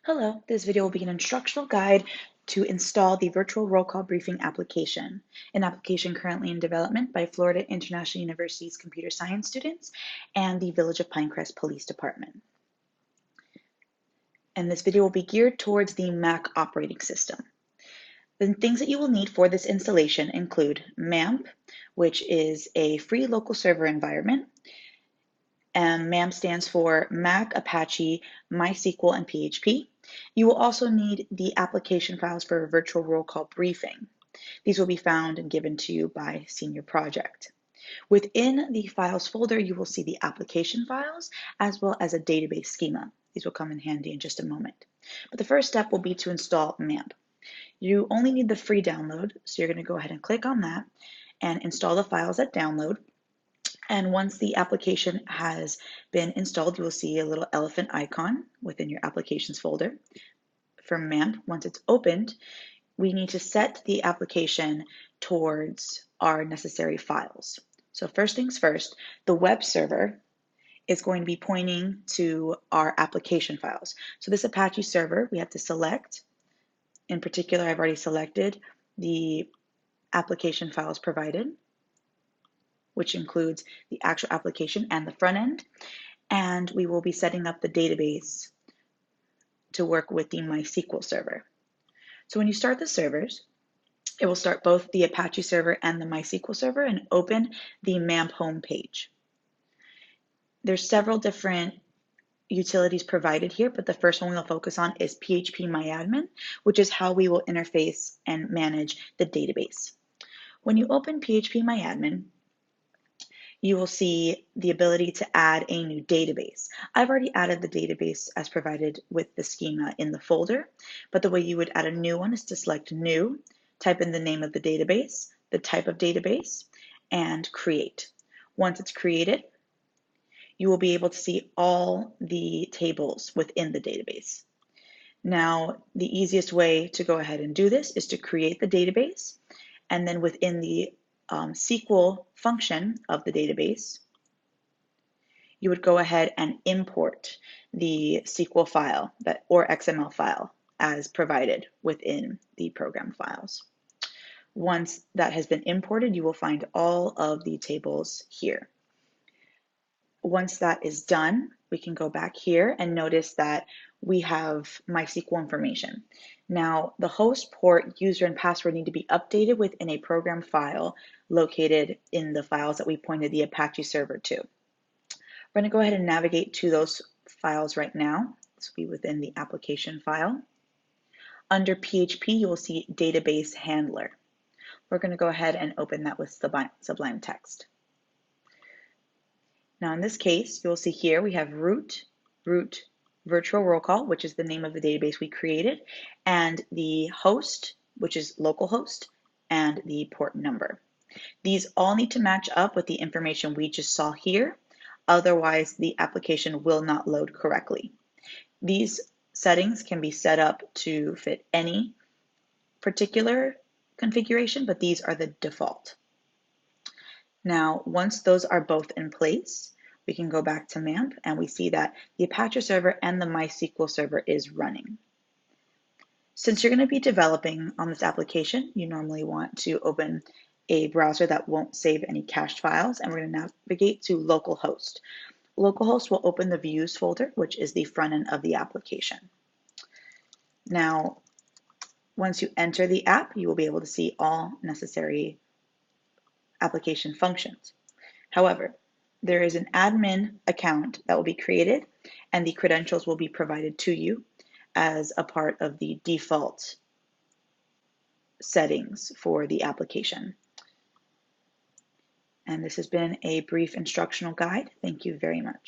Hello, this video will be an instructional guide to install the virtual roll call briefing application, an application currently in development by Florida International University's computer science students and the Village of Pinecrest Police Department. And this video will be geared towards the Mac operating system. The things that you will need for this installation include MAMP, which is a free local server environment, and MAMP stands for Mac, Apache, MySQL, and PHP. You will also need the application files for a virtual roll call briefing. These will be found and given to you by Senior Project. Within the files folder, you will see the application files as well as a database schema. These will come in handy in just a moment. But the first step will be to install MAMP. You only need the free download, so you're going to go ahead and click on that and install the files that download. And once the application has been installed, you will see a little elephant icon within your applications folder. For MAMP, once it's opened, we need to set the application towards our necessary files. So first things first, the web server is going to be pointing to our application files. So this Apache server, we have to select. In particular, I've already selected the application files provided, which includes the actual application and the front end. And we will be setting up the database to work with the MySQL server. So when you start the servers, it will start both the Apache server and the MySQL server and open the MAMP home page. There's several different utilities provided here, but the first one we'll focus on is Php Myadmin, which is how we will interface and manage the database. When you open Php Myadmin, you will see the ability to add a new database. I've already added the database as provided with the schema in the folder, but the way you would add a new one is to select New, type in the name of the database, the type of database, and Create. Once it's created, you will be able to see all the tables within the database. Now, the easiest way to go ahead and do this is to create the database, and then within the SQL function of the database, you would go ahead and import the SQL file or XML file as provided within the program files. Once that has been imported, you will find all of the tables here. Once that is done, we can go back here and notice that we have MySQL information. Now, the host, port, user, and password need to be updated within a program file located in the files that we pointed the Apache server to. We're going to go ahead and navigate to those files right now. This will be within the application file. Under PHP, you will see Database Handler. We're going to go ahead and open that with Sublime Text. Now in this case, you'll see here we have root virtual roll call, which is the name of the database we created, and the host, which is localhost, and the port number. These all need to match up with the information we just saw here, otherwise the application will not load correctly. These settings can be set up to fit any particular configuration, but these are the default. Now, once those are both in place, we can go back to MAMP and we see that the Apache server and the MySQL server is running. Since you're going to be developing on this application, you normally want to open a browser that won't save any cached files, and we're going to navigate to localhost. Localhost will open the views folder, which is the front end of the application. Now, once you enter the app, you will be able to see all necessary application functions. However, there is an admin account that will be created and the credentials will be provided to you as a part of the default settings for the application. And this has been a brief instructional guide. Thank you very much.